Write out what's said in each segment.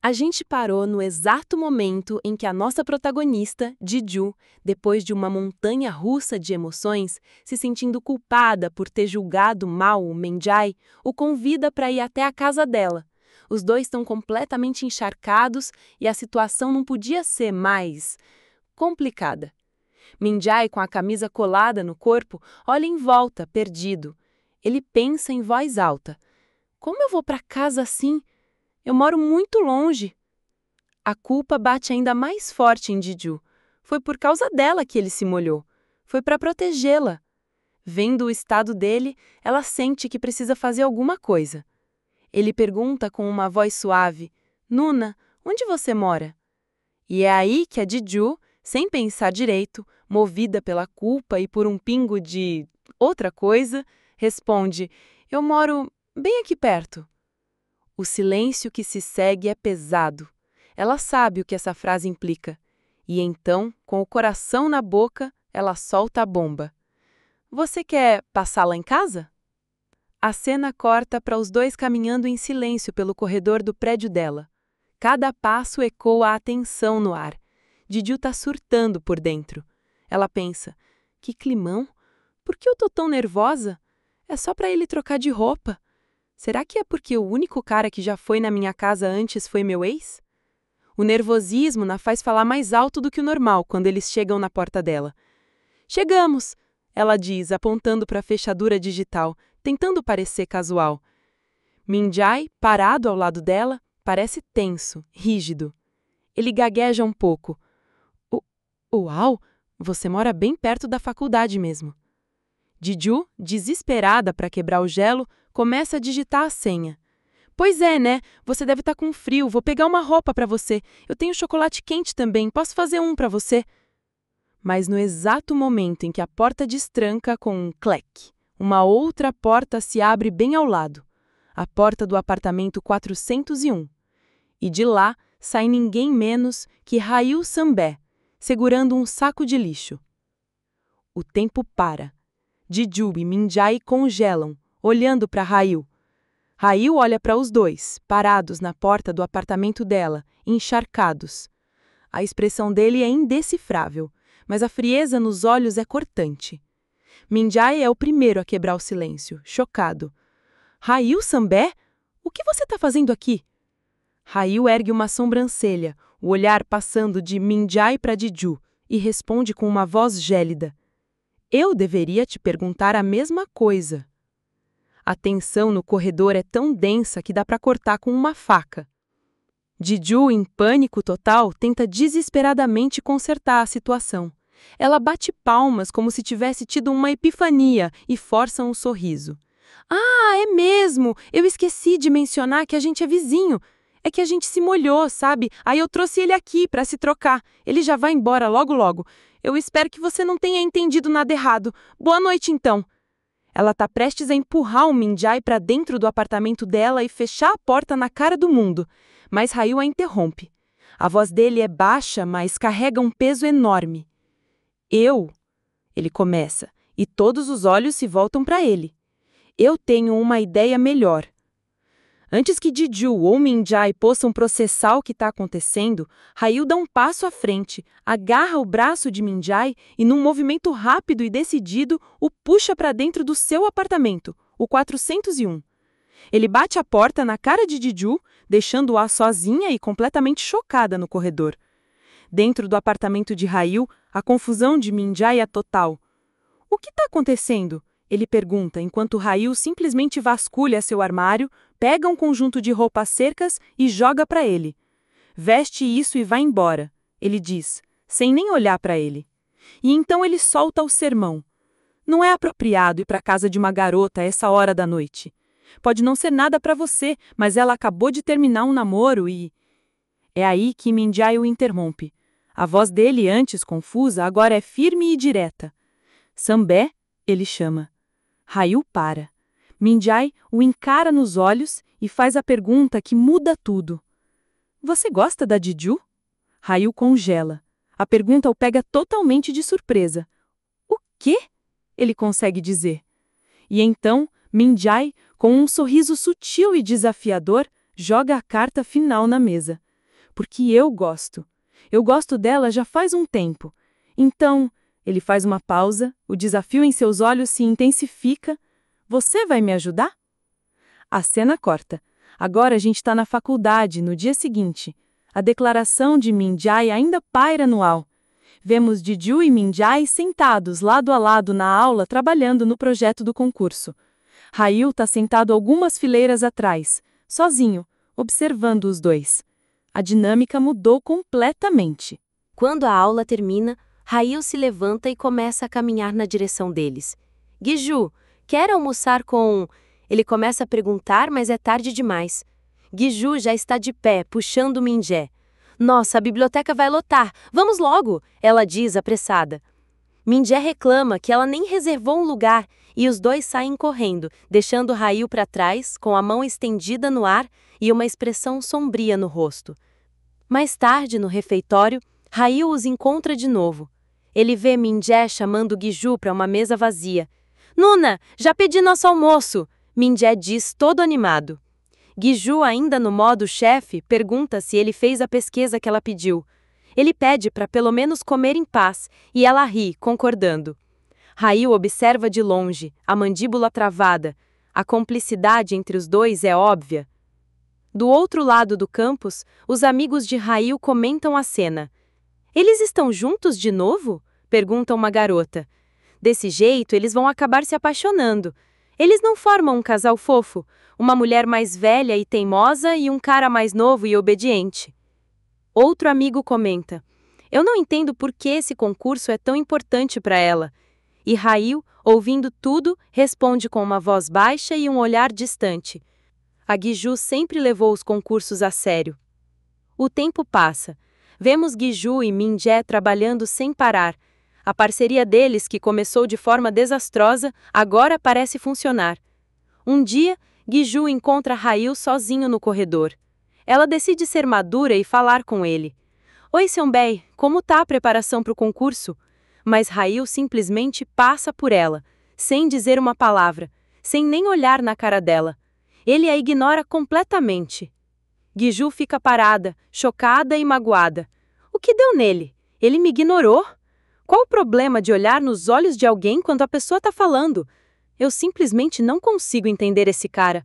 A gente parou no exato momento em que a nossa protagonista, Jiju, depois de uma montanha russa de emoções, se sentindo culpada por ter julgado mal o Menjai, o convida para ir até a casa dela. Os dois estão completamente encharcados e a situação não podia ser mais complicada. Minjai, com a camisa colada no corpo, olha em volta, perdido. Ele pensa em voz alta: como eu vou para casa assim? Eu moro muito longe. A culpa bate ainda mais forte em Jiju. Foi por causa dela que ele se molhou. Foi para protegê-la. Vendo o estado dele, ela sente que precisa fazer alguma coisa. Ele pergunta com uma voz suave: Nuna, onde você mora? E é aí que a Jiju, sem pensar direito, movida pela culpa e por um pingo de outra coisa, responde: eu moro bem aqui perto. O silêncio que se segue é pesado. Ela sabe o que essa frase implica. E então, com o coração na boca, ela solta a bomba. Você quer passar lá em casa? A cena corta para os dois caminhando em silêncio pelo corredor do prédio dela. Cada passo ecoa a tensão no ar. Jiju tá surtando por dentro. Ela pensa: que climão? Por que eu tô tão nervosa? É só para ele trocar de roupa. Será que é porque o único cara que já foi na minha casa antes foi meu ex? O nervosismo na faz falar mais alto do que o normal quando eles chegam na porta dela. Chegamos, ela diz, apontando para a fechadura digital, tentando parecer casual. Minjai, parado ao lado dela, parece tenso, rígido. Ele gagueja um pouco. Uau, você mora bem perto da faculdade mesmo. Jiju, desesperada para quebrar o gelo, começa a digitar a senha. Pois é, né? Você deve estar com frio. Vou pegar uma roupa para você. Eu tenho chocolate quente também. Posso fazer um para você? Mas no exato momento em que a porta destranca com um clec, uma outra porta se abre bem ao lado. A porta do apartamento 401. E de lá sai ninguém menos que Ryu Sambé, segurando um saco de lixo. O tempo para. Jiju e Minjai congelam, olhando para Ryu. Ryu olha para os dois, parados na porta do apartamento dela, encharcados. A expressão dele é indecifrável, mas a frieza nos olhos é cortante. Minjai é o primeiro a quebrar o silêncio, chocado. Ryu Sambé? O que você está fazendo aqui? Ryu ergue uma sobrancelha, o olhar passando de Minjai para Jiju, e responde com uma voz gélida. Eu deveria te perguntar a mesma coisa. A tensão no corredor é tão densa que dá para cortar com uma faca. Jiju, em pânico total, tenta desesperadamente consertar a situação. Ela bate palmas como se tivesse tido uma epifania e força um sorriso. Ah, é mesmo! Eu esqueci de mencionar que a gente é vizinho. É que a gente se molhou, sabe? Aí eu trouxe ele aqui para se trocar. Ele já vai embora logo logo. Eu espero que você não tenha entendido nada errado. Boa noite, então. Ela está prestes a empurrar o Minjai para dentro do apartamento dela e fechar a porta na cara do mundo. Mas Ryu a interrompe. A voz dele é baixa, mas carrega um peso enorme. Ele começa, e todos os olhos se voltam para ele. Eu tenho uma ideia melhor. Antes que Jiju ou Minjai possam processar o que está acontecendo, Ryu dá um passo à frente, agarra o braço de Minjai e, num movimento rápido e decidido, o puxa para dentro do seu apartamento, o 401. Ele bate a porta na cara de Jiju, deixando-a sozinha e completamente chocada no corredor. Dentro do apartamento de Ryu, a confusão de Minjai é total. O que está acontecendo? Ele pergunta, enquanto Ryu simplesmente vasculha seu armário, pega um conjunto de roupas secas e joga para ele. Veste isso e vai embora, ele diz, sem nem olhar para ele. E então ele solta o sermão. Não é apropriado ir para a casa de uma garota a essa hora da noite. Pode não ser nada para você, mas ela acabou de terminar um namoro e... É aí que Minjai o interrompe. A voz dele, antes confusa, agora é firme e direta. Sambé, ele chama. Ryu para. Minjai o encara nos olhos e faz a pergunta que muda tudo. Você gosta da Jiju? Ryu congela. A pergunta o pega totalmente de surpresa. O quê? Ele consegue dizer. E então, Minjai, com um sorriso sutil e desafiador, joga a carta final na mesa. porque eu gosto. Eu gosto dela já faz um tempo. Então, ele faz uma pausa, o desafio em seus olhos se intensifica. Você vai me ajudar? A cena corta. Agora a gente está na faculdade, no dia seguinte. A declaração de Min-jae ainda paira no ar. Vemos Ji-ju e Min-jae sentados lado a lado na aula trabalhando no projeto do concurso. Hye-woo está sentado algumas fileiras atrás, sozinho, observando os dois. A dinâmica mudou completamente. Quando a aula termina, Hye-woo se levanta e começa a caminhar na direção deles. Gi-ju, quer almoçar com... Ele começa a perguntar, mas é tarde demais. Gi-ju já está de pé, puxando Min-jae. Nossa, a biblioteca vai lotar. Vamos logo, ela diz apressada. Min-jae reclama que ela nem reservou um lugar e os dois saem correndo, deixando Hye-woo para trás, com a mão estendida no ar e uma expressão sombria no rosto. Mais tarde, no refeitório, Hye-woo os encontra de novo. Ele vê Min-jae chamando Gi-ju para uma mesa vazia. Nuna, já pedi nosso almoço! Min-jae diz todo animado. Gi-ju, ainda no modo chefe, pergunta se ele fez a pesquisa que ela pediu. Ele pede para pelo menos comer em paz, e ela ri, concordando. Hye-woo observa de longe, a mandíbula travada. A cumplicidade entre os dois é óbvia. Do outro lado do campus, os amigos de Hye-woo comentam a cena. Eles estão juntos de novo? Pergunta uma garota. Desse jeito, eles vão acabar se apaixonando. Eles não formam um casal fofo, uma mulher mais velha e teimosa e um cara mais novo e obediente. Outro amigo comenta. Eu não entendo por que esse concurso é tão importante para ela. E Hye-woo, ouvindo tudo, responde com uma voz baixa e um olhar distante. A Gi-ju sempre levou os concursos a sério. O tempo passa. Vemos Gi-ju e Min-jae trabalhando sem parar. A parceria deles, que começou de forma desastrosa, agora parece funcionar. Um dia, Gi-ju encontra Hye-woo sozinho no corredor. Ela decide ser madura e falar com ele. Oi, Seonbae, como tá a preparação para o concurso? Mas Hye-woo simplesmente passa por ela, sem dizer uma palavra, sem nem olhar na cara dela. Ele a ignora completamente. Gi-ju fica parada, chocada e magoada. O que deu nele? Ele me ignorou? Qual o problema de olhar nos olhos de alguém quando a pessoa está falando? Eu simplesmente não consigo entender esse cara.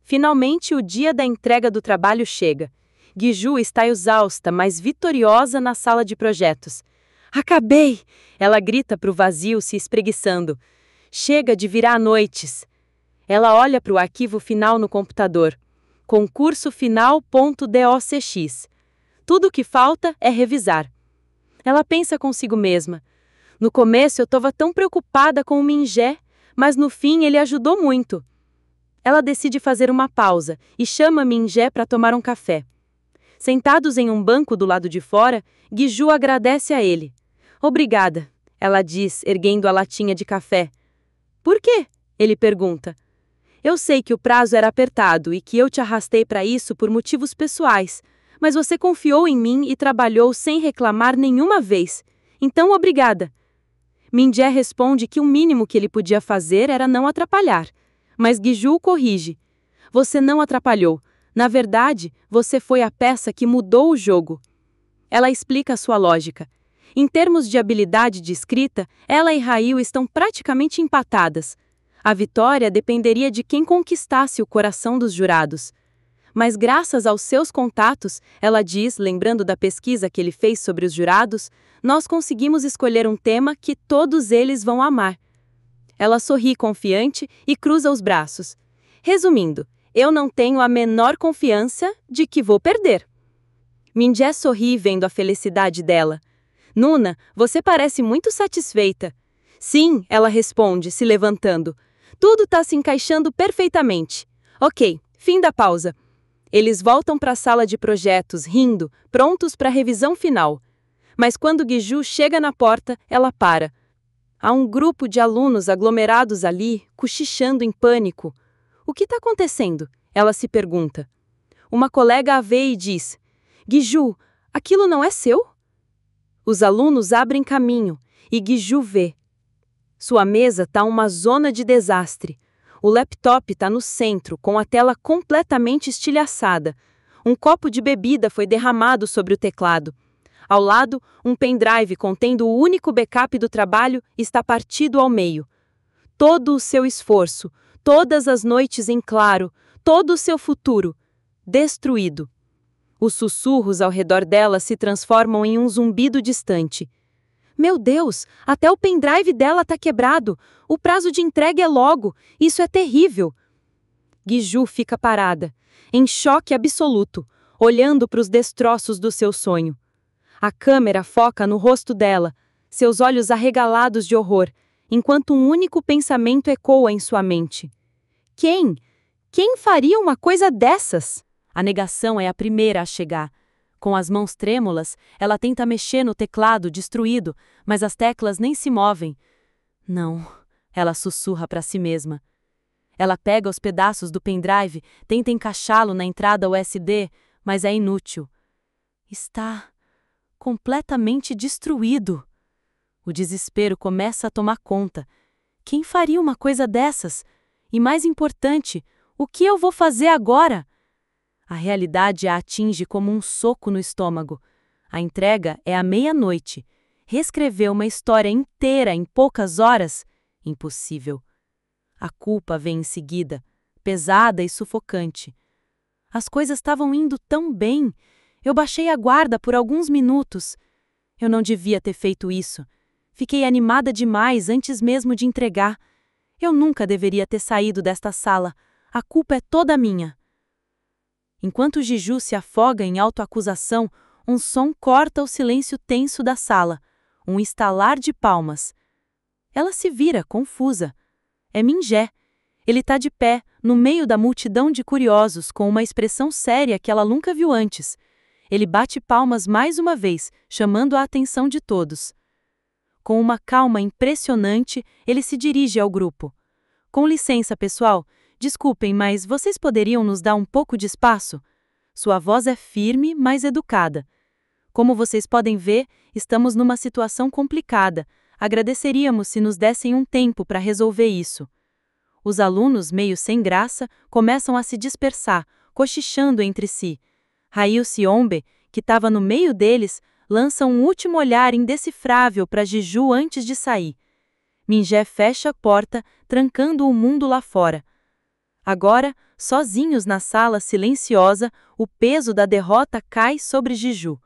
Finalmente, o dia da entrega do trabalho chega. Gi-ju está exausta, mas vitoriosa na sala de projetos. Acabei! Ela grita para o vazio, se espreguiçando. Chega de virar noites. Ela olha para o arquivo final no computador. Concurso final.docx. Tudo o que falta é revisar. Ela pensa consigo mesma. No começo eu estava tão preocupada com o Min-jae, mas no fim ele ajudou muito. Ela decide fazer uma pausa e chama Min-jae para tomar um café. Sentados em um banco do lado de fora, Gi-ju agradece a ele. Obrigada, ela diz, erguendo a latinha de café. Por quê? Ele pergunta. Eu sei que o prazo era apertado e que eu te arrastei para isso por motivos pessoais, mas você confiou em mim e trabalhou sem reclamar nenhuma vez. Então, obrigada. Min-jae responde que o mínimo que ele podia fazer era não atrapalhar. Mas Gi-ju o corrige. Você não atrapalhou. Na verdade, você foi a peça que mudou o jogo. Ela explica a sua lógica. Em termos de habilidade de escrita, ela e Hye-woo estão praticamente empatadas. A vitória dependeria de quem conquistasse o coração dos jurados. Mas graças aos seus contatos, ela diz, lembrando da pesquisa que ele fez sobre os jurados, nós conseguimos escolher um tema que todos eles vão amar. Ela sorri confiante e cruza os braços. Resumindo, eu não tenho a menor confiança de que vou perder. Min-jae sorri vendo a felicidade dela. Nuna, você parece muito satisfeita. Sim, ela responde, se levantando. Tudo está se encaixando perfeitamente. Ok, fim da pausa. Eles voltam para a sala de projetos, rindo, prontos para a revisão final. Mas quando Gi-ju chega na porta, ela para. Há um grupo de alunos aglomerados ali, cochichando em pânico. O que está acontecendo? Ela se pergunta. Uma colega a vê e diz, Gi-ju, aquilo não é seu? Os alunos abrem caminho e Gi-ju vê. Sua mesa está uma zona de desastre. O laptop está no centro, com a tela completamente estilhaçada. Um copo de bebida foi derramado sobre o teclado. Ao lado, um pendrive contendo o único backup do trabalho está partido ao meio. Todo o seu esforço, todas as noites em claro, todo o seu futuro, destruído. Os sussurros ao redor dela se transformam em um zumbido distante. Meu Deus, até o pendrive dela tá quebrado. O prazo de entrega é logo. Isso é terrível. Guiju fica parada, em choque absoluto, olhando para os destroços do seu sonho. A câmera foca no rosto dela, seus olhos arregalados de horror, enquanto um único pensamento ecoa em sua mente. Quem? Quem faria uma coisa dessas? A negação é a primeira a chegar. Com as mãos trêmulas, ela tenta mexer no teclado destruído, mas as teclas nem se movem. Não, ela sussurra para si mesma. Ela pega os pedaços do pendrive, tenta encaixá-lo na entrada USB, mas é inútil. Está completamente destruído. O desespero começa a tomar conta. Quem faria uma coisa dessas? E mais importante, o que eu vou fazer agora? A realidade a atinge como um soco no estômago. A entrega é à meia-noite. Reescrever uma história inteira em poucas horas? Impossível. A culpa vem em seguida, pesada e sufocante. As coisas estavam indo tão bem. Eu baixei a guarda por alguns minutos. Eu não devia ter feito isso. Fiquei animada demais antes mesmo de entregar. Eu nunca deveria ter saído desta sala. A culpa é toda minha. Enquanto Jiju se afoga em autoacusação, um som corta o silêncio tenso da sala. Um estalar de palmas. Ela se vira, confusa. É Minjé. Ele está de pé, no meio da multidão de curiosos, com uma expressão séria que ela nunca viu antes. Ele bate palmas mais uma vez, chamando a atenção de todos. Com uma calma impressionante, ele se dirige ao grupo. Com licença, pessoal. Desculpem, mas vocês poderiam nos dar um pouco de espaço? Sua voz é firme, mas educada. Como vocês podem ver, estamos numa situação complicada. Agradeceríamos se nos dessem um tempo para resolver isso. Os alunos, meio sem graça, começam a se dispersar, cochichando entre si. Ryu Siombe, que estava no meio deles, lança um último olhar indecifrável para Jiju antes de sair. Minjé fecha a porta, trancando o mundo lá fora. Agora, sozinhos na sala silenciosa, o peso da derrota cai sobre Jiju.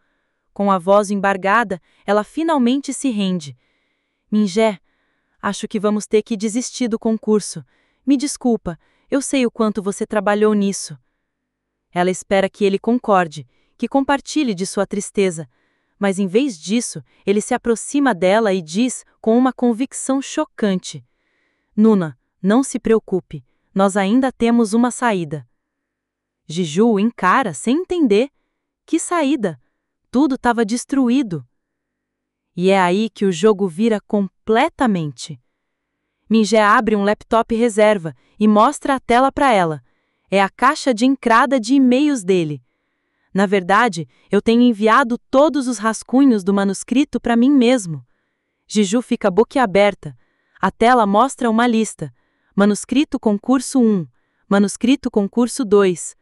Com a voz embargada, ela finalmente se rende. Minjé, acho que vamos ter que desistir do concurso. Me desculpa, eu sei o quanto você trabalhou nisso. Ela espera que ele concorde, que compartilhe de sua tristeza. Mas em vez disso, ele se aproxima dela e diz com uma convicção chocante. Nuna, não se preocupe, nós ainda temos uma saída. Jiju o encara sem entender. Que saída? Tudo estava destruído. E é aí que o jogo vira completamente. Minjé abre um laptop reserva e mostra a tela para ela. É a caixa de entrada de e-mails dele. Na verdade, eu tenho enviado todos os rascunhos do manuscrito para mim mesmo. Jiju fica boquiaberta. A tela mostra uma lista. Manuscrito concurso 1, manuscrito concurso 2.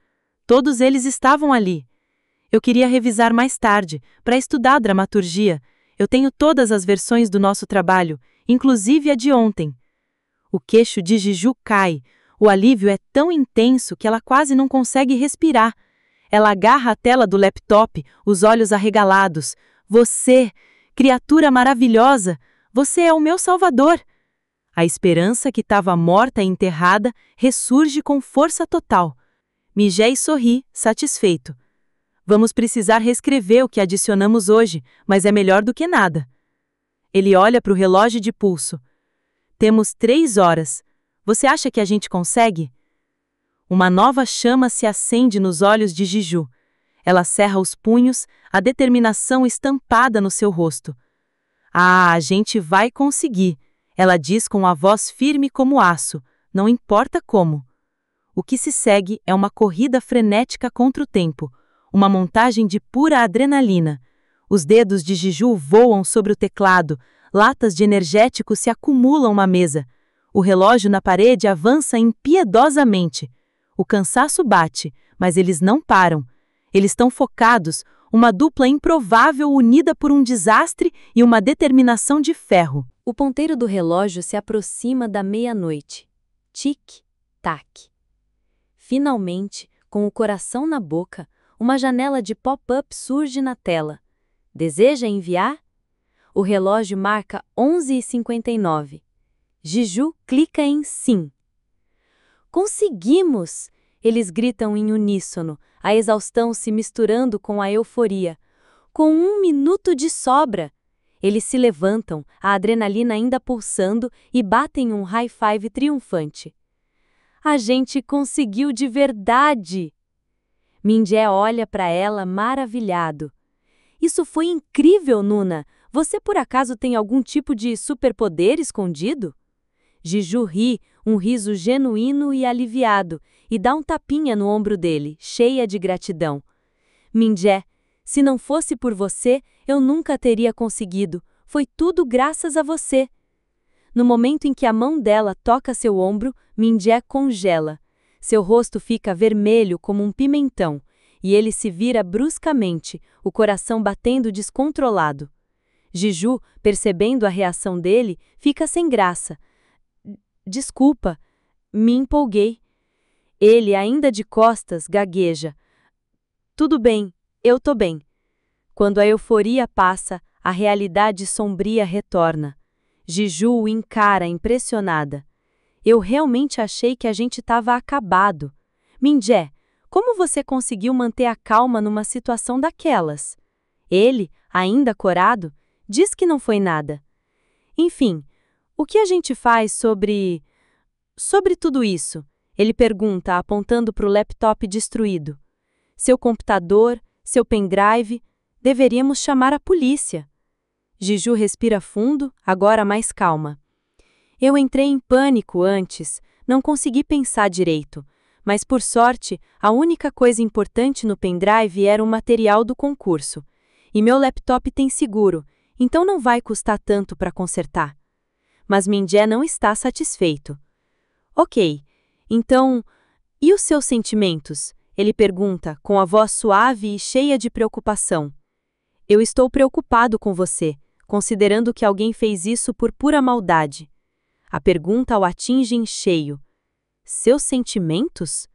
Todos eles estavam ali. Eu queria revisar mais tarde, para estudar dramaturgia. Eu tenho todas as versões do nosso trabalho, inclusive a de ontem. O queixo de Jiju cai. O alívio é tão intenso que ela quase não consegue respirar. Ela agarra a tela do laptop, os olhos arregalados. Você, criatura maravilhosa, você é o meu salvador. A esperança que estava morta e enterrada ressurge com força total. Minjé sorri, satisfeito. Vamos precisar reescrever o que adicionamos hoje, mas é melhor do que nada. Ele olha para o relógio de pulso. Temos 3 horas. Você acha que a gente consegue? Uma nova chama se acende nos olhos de Jiju. Ela cerra os punhos, a determinação estampada no seu rosto. Ah, a gente vai conseguir. Ela diz com a voz firme como aço, não importa como. O que se segue é uma corrida frenética contra o tempo, uma montagem de pura adrenalina. Os dedos de Jiju voam sobre o teclado, latas de energético se acumulam na mesa. O relógio na parede avança impiedosamente. O cansaço bate, mas eles não param. Eles estão focados, uma dupla improvável unida por um desastre e uma determinação de ferro. O ponteiro do relógio se aproxima da meia-noite. Tic-tac. Finalmente, com o coração na boca, uma janela de pop-up surge na tela. Deseja enviar? O relógio marca 11h59. Jiju clica em sim. Conseguimos! Eles gritam em uníssono, a exaustão se misturando com a euforia. Com 1 minuto de sobra! Eles se levantam, a adrenalina ainda pulsando, e batem um high five triunfante. A gente conseguiu de verdade! Min-jae olha para ela maravilhado. Isso foi incrível, Nuna! Você por acaso tem algum tipo de superpoder escondido? Jiju ri, um riso genuíno e aliviado, e dá um tapinha no ombro dele, cheia de gratidão. Min-jae, se não fosse por você, eu nunca teria conseguido. Foi tudo graças a você. No momento em que a mão dela toca seu ombro, Min-jae congela. Seu rosto fica vermelho como um pimentão, e ele se vira bruscamente, o coração batendo descontrolado. Jiju, percebendo a reação dele, fica sem graça. Desculpa, me empolguei. Ele, ainda de costas, gagueja. Tudo bem, eu tô bem. Quando a euforia passa, a realidade sombria retorna. Jiju o encara impressionada. Eu realmente achei que a gente estava acabado. Min-jae, como você conseguiu manter a calma numa situação daquelas? Ele, ainda corado, diz que não foi nada. Enfim, o que a gente faz sobre tudo isso? Ele pergunta, apontando para o laptop destruído. Seu computador, seu pendrive, deveríamos chamar a polícia. Jiju respira fundo, agora mais calma. Eu entrei em pânico antes, não consegui pensar direito, mas por sorte, a única coisa importante no pendrive era o material do concurso. E meu laptop tem seguro, então não vai custar tanto para consertar. Mas Min-jae não está satisfeito. Ok, então, e os seus sentimentos? Ele pergunta, com a voz suave e cheia de preocupação. Eu estou preocupado com você, considerando que alguém fez isso por pura maldade. A pergunta o atinge em cheio. Seus sentimentos?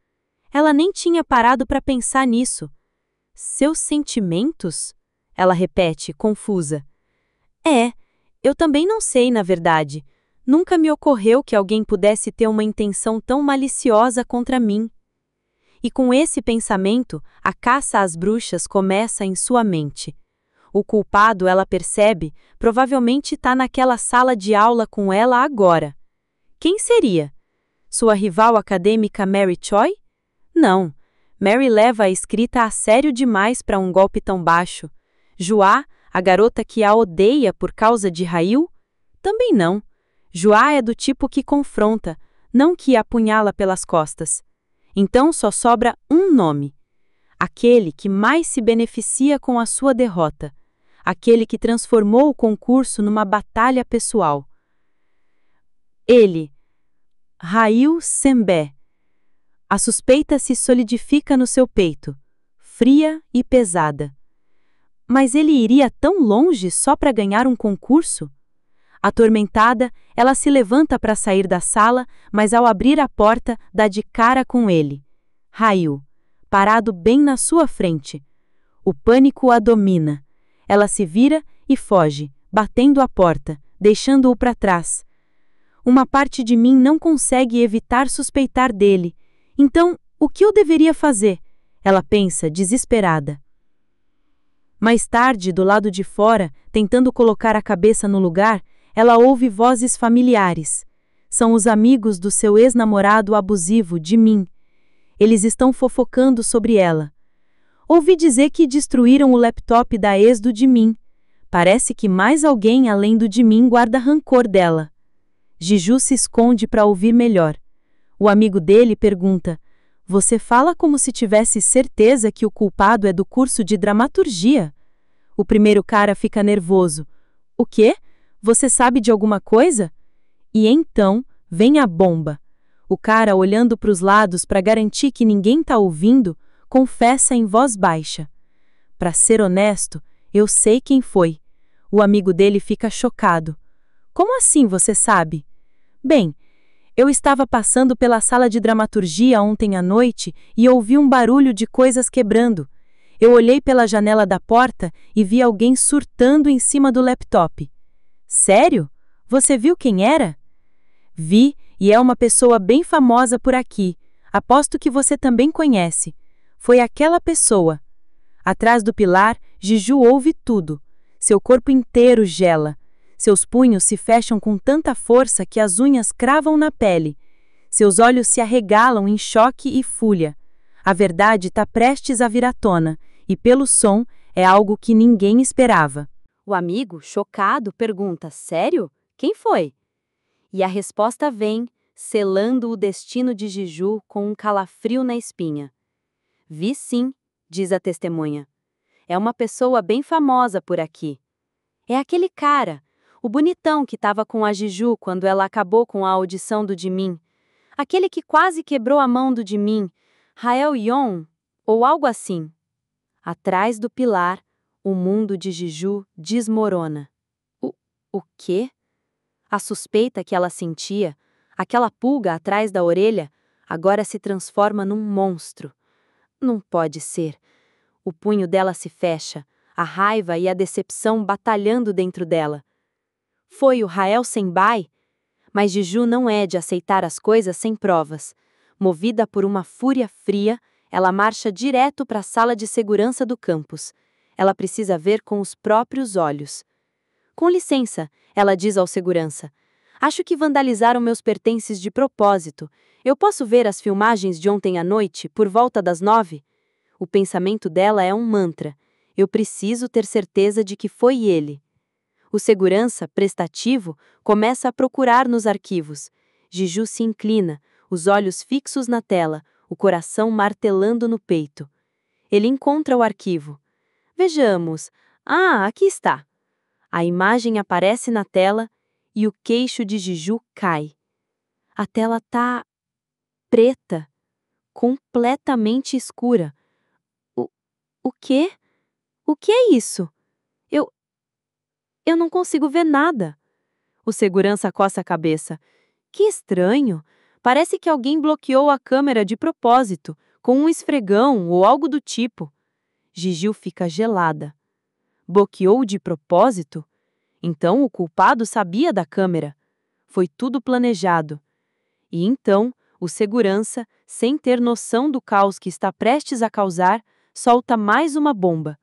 Ela nem tinha parado para pensar nisso. Seus sentimentos? Ela repete, confusa. Eu também não sei, na verdade. Nunca me ocorreu que alguém pudesse ter uma intenção tão maliciosa contra mim. E com esse pensamento, a caça às bruxas começa em sua mente. O culpado, ela percebe, provavelmente está naquela sala de aula com ela agora. Quem seria? Sua rival acadêmica Mary Choi? Não. Mary leva a escrita a sério demais para um golpe tão baixo. Jua, a garota que a odeia por causa de Ryu? Também não. Jua é do tipo que confronta, não que apunhala pelas costas. Então só sobra um nome. Aquele que mais se beneficia com a sua derrota. Aquele que transformou o concurso numa batalha pessoal. Ele, Ryu Senbei. A suspeita se solidifica no seu peito, fria e pesada. Mas ele iria tão longe só para ganhar um concurso? Atormentada, ela se levanta para sair da sala, mas ao abrir a porta, dá de cara com ele. Ryu, parado bem na sua frente. O pânico a domina. Ela se vira e foge, batendo a porta, deixando-o para trás. Uma parte de mim não consegue evitar suspeitar dele. Então, o que eu deveria fazer? Ela pensa, desesperada. Mais tarde, do lado de fora, tentando colocar a cabeça no lugar, ela ouve vozes familiares. São os amigos do seu ex-namorado abusivo, Jimin. Eles estão fofocando sobre ela. Ouvi dizer que destruíram o laptop da ex do Jimin. Parece que mais alguém além do Jimin guarda rancor dela. Jiju se esconde para ouvir melhor. O amigo dele pergunta: Você fala como se tivesse certeza que o culpado é do curso de dramaturgia? O primeiro cara fica nervoso. O quê? Você sabe de alguma coisa? E então vem a bomba. O cara, olhando para os lados para garantir que ninguém está ouvindo, confessa em voz baixa. Para ser honesto, eu sei quem foi. O amigo dele fica chocado. Como assim você sabe? Bem, eu estava passando pela sala de dramaturgia ontem à noite e ouvi um barulho de coisas quebrando. Eu olhei pela janela da porta e vi alguém surtando em cima do laptop. Sério? Você viu quem era? Vi, e é uma pessoa bem famosa por aqui. Aposto que você também conhece. Foi aquela pessoa. Atrás do pilar, Jiju ouve tudo. Seu corpo inteiro gela. Seus punhos se fecham com tanta força que as unhas cravam na pele. Seus olhos se arregalam em choque e fúria. A verdade está prestes a vir à tona, e pelo som, é algo que ninguém esperava. O amigo, chocado, pergunta: sério? Quem foi? E a resposta vem, selando o destino de Jiju com um calafrio na espinha. Vi sim, diz a testemunha. É uma pessoa bem famosa por aqui. É aquele cara, o bonitão que estava com a Jiju quando ela acabou com a audição do Jimin. Aquele que quase quebrou a mão do Jimin, Rael Yon, ou algo assim. Atrás do pilar, o mundo de Jiju desmorona. O quê? A suspeita que ela sentia, aquela pulga atrás da orelha, agora se transforma num monstro. Não pode ser. O punho dela se fecha, a raiva e a decepção batalhando dentro dela. Foi o Rael Senbai? Mas Jiju não é de aceitar as coisas sem provas. Movida por uma fúria fria, ela marcha direto para a sala de segurança do campus. Ela precisa ver com os próprios olhos. Com licença, ela diz ao segurança. Acho que vandalizaram meus pertences de propósito. Eu posso ver as filmagens de ontem à noite, por volta das 9? O pensamento dela é um mantra. Eu preciso ter certeza de que foi ele. O segurança, prestativo, começa a procurar nos arquivos. Jiju se inclina, os olhos fixos na tela, o coração martelando no peito. Ele encontra o arquivo. Vejamos. Ah, aqui está. A imagem aparece na tela e o queixo de Jiju cai. A tela tá preta, completamente escura. O quê? O que é isso? Eu não consigo ver nada. O segurança coça a cabeça. Que estranho. Parece que alguém bloqueou a câmera de propósito, com um esfregão ou algo do tipo. Gigi fica gelada. Bloqueou de propósito? Então o culpado sabia da câmera. Foi tudo planejado. E então, o segurança, sem ter noção do caos que está prestes a causar, solta mais uma bomba.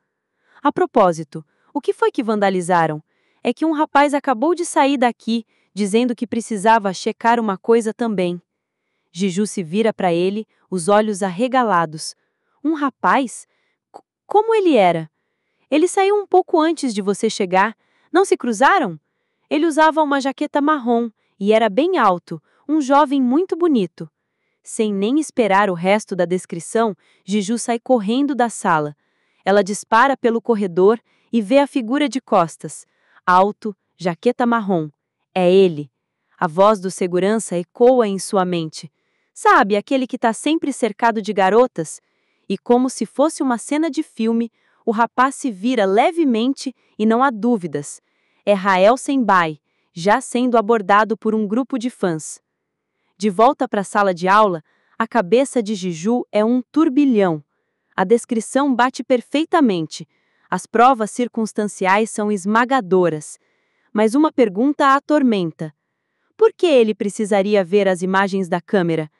A propósito, o que foi que vandalizaram? É que um rapaz acabou de sair daqui, dizendo que precisava checar uma coisa também. Jiju se vira para ele, os olhos arregalados. Um rapaz? Como ele era? Ele saiu um pouco antes de você chegar. Não se cruzaram? Ele usava uma jaqueta marrom e era bem alto, um jovem muito bonito. Sem nem esperar o resto da descrição, Jiju sai correndo da sala. Ela dispara pelo corredor e vê a figura de costas. Alto, jaqueta marrom. É ele. A voz do segurança ecoa em sua mente. Sabe, aquele que está sempre cercado de garotas? E como se fosse uma cena de filme, o rapaz se vira levemente e não há dúvidas. É Rael Senbai, já sendo abordado por um grupo de fãs. De volta para a sala de aula, a cabeça de Jiju é um turbilhão. A descrição bate perfeitamente. As provas circunstanciais são esmagadoras. Mas uma pergunta a atormenta. Por que ele precisaria ver as imagens da câmera?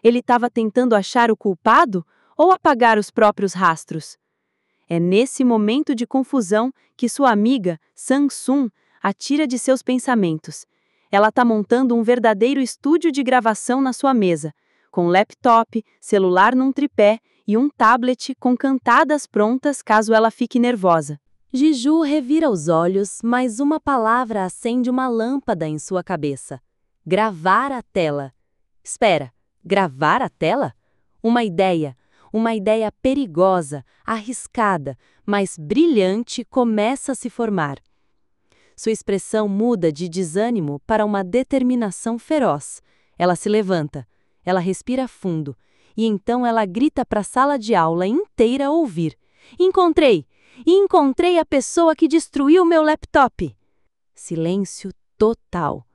Ele estava tentando achar o culpado ou apagar os próprios rastros? É nesse momento de confusão que sua amiga, Sang-sun, a tira de seus pensamentos. Ela está montando um verdadeiro estúdio de gravação na sua mesa, com laptop, celular num tripé e um tablet com cantadas prontas caso ela fique nervosa. Jiju revira os olhos, mas uma palavra acende uma lâmpada em sua cabeça. Gravar a tela. Espera, gravar a tela? Uma ideia perigosa, arriscada, mas brilhante começa a se formar. Sua expressão muda de desânimo para uma determinação feroz. Ela se levanta, ela respira fundo, e então ela grita para a sala de aula inteira ouvir: Encontrei! Encontrei a pessoa que destruiu meu laptop! Silêncio total.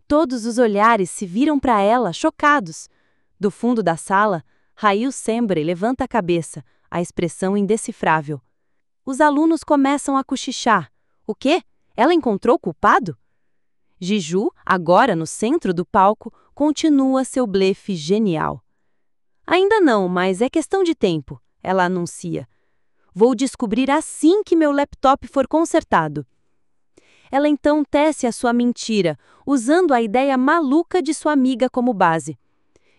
Todos os olhares se viram para ela, chocados. Do fundo da sala, Rail Sembre levanta a cabeça, a expressão indecifrável. Os alunos começam a cochichar. O quê? Ela encontrou o culpado? Jiju, agora no centro do palco, continua seu blefe genial. Ainda não, mas é questão de tempo, ela anuncia. Vou descobrir assim que meu laptop for consertado. Ela então tece a sua mentira, usando a ideia maluca de sua amiga como base.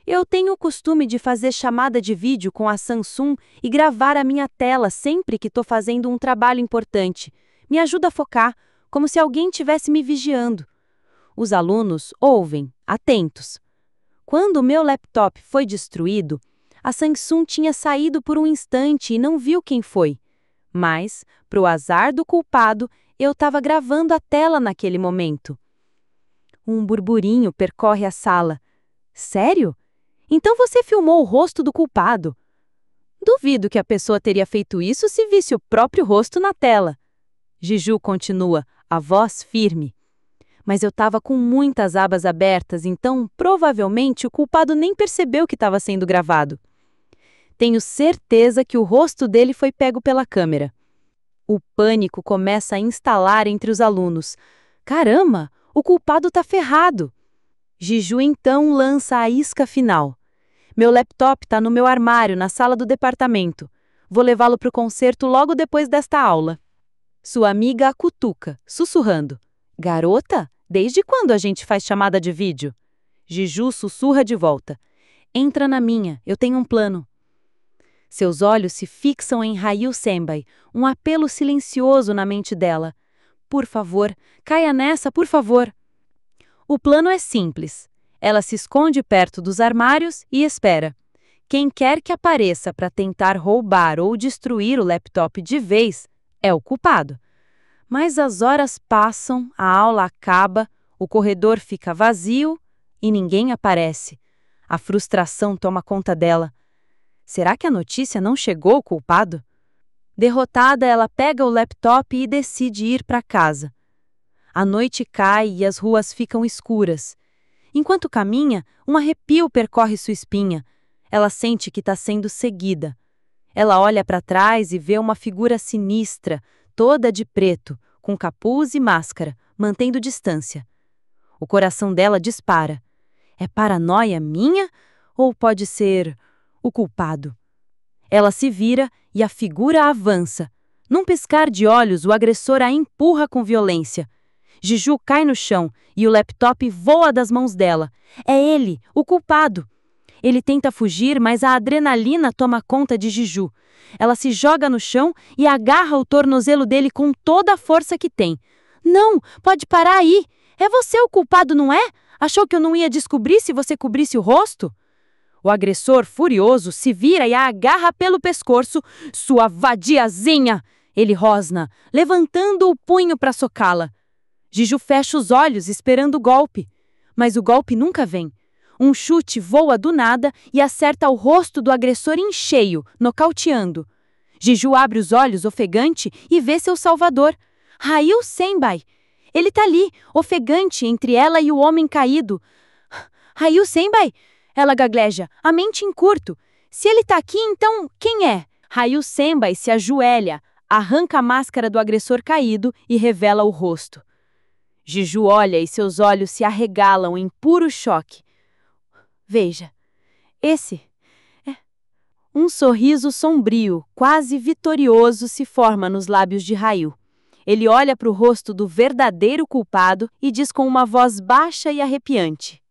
Eu tenho o costume de fazer chamada de vídeo com a Samsung e gravar a minha tela sempre que estou fazendo um trabalho importante. Me ajuda a focar, como se alguém estivesse me vigiando. Os alunos ouvem, atentos. Quando o meu laptop foi destruído, a Samsung tinha saído por um instante e não viu quem foi. Mas, para o azar do culpado, eu estava gravando a tela naquele momento. Um burburinho percorre a sala. Sério? Então você filmou o rosto do culpado? Duvido que a pessoa teria feito isso se visse o próprio rosto na tela. Jiju continua, a voz firme. Mas eu estava com muitas abas abertas, então provavelmente o culpado nem percebeu que estava sendo gravado. Tenho certeza que o rosto dele foi pego pela câmera. O pânico começa a instalar entre os alunos. Caramba, o culpado está ferrado. Jiju então lança a isca final. Meu laptop está no meu armário, na sala do departamento. Vou levá-lo para o concerto logo depois desta aula. Sua amiga a cutuca, sussurrando. Garota, desde quando a gente faz chamada de vídeo? Jiju sussurra de volta. Entra na minha, eu tenho um plano. Seus olhos se fixam em Rail Sembai, um apelo silencioso na mente dela. Por favor, caia nessa, por favor. O plano é simples. Ela se esconde perto dos armários e espera. Quem quer que apareça para tentar roubar ou destruir o laptop de vez é o culpado. Mas as horas passam, a aula acaba, o corredor fica vazio e ninguém aparece. A frustração toma conta dela. Será que a notícia não chegou ao culpado? Derrotada, ela pega o laptop e decide ir para casa. A noite cai e as ruas ficam escuras. Enquanto caminha, um arrepio percorre sua espinha. Ela sente que está sendo seguida. Ela olha para trás e vê uma figura sinistra, toda de preto, com capuz e máscara, mantendo distância. O coração dela dispara. É paranoia minha ou pode ser o culpado? Ela se vira e a figura avança. Num piscar de olhos, o agressor a empurra com violência. Jiju cai no chão e o laptop voa das mãos dela. É ele, o culpado. Ele tenta fugir, mas a adrenalina toma conta de Jiju. Ela se joga no chão e agarra o tornozelo dele com toda a força que tem. Não, pode parar aí. É você o culpado, não é? Achou que eu não ia descobrir se você cobrisse o rosto? O agressor, furioso, se vira e a agarra pelo pescoço. Sua vadiazinha! Ele rosna, levantando o punho para socá-la. Jiju fecha os olhos esperando o golpe. Mas o golpe nunca vem. Um chute voa do nada e acerta o rosto do agressor em cheio, nocauteando. Jiju abre os olhos ofegante e vê seu salvador. Rail Sembai. Ele tá ali, ofegante entre ela e o homem caído. Rail Sembai? Ela gagleja, a mente em curto. Se ele tá aqui, então quem é? Rail Sembai se ajoelha, arranca a máscara do agressor caído e revela o rosto. Jiju olha e seus olhos se arregalam em puro choque. Veja, esse é... Um sorriso sombrio, quase vitorioso, se forma nos lábios de Rail. Ele olha para o rosto do verdadeiro culpado e diz com uma voz baixa e arrepiante: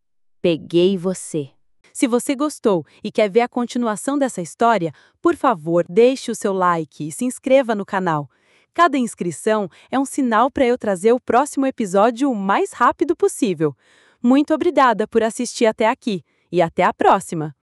Peguei você. Se você gostou e quer ver a continuação dessa história, por favor, deixe o seu like e se inscreva no canal. Cada inscrição é um sinal para eu trazer o próximo episódio o mais rápido possível. Muito obrigada por assistir até aqui e até a próxima!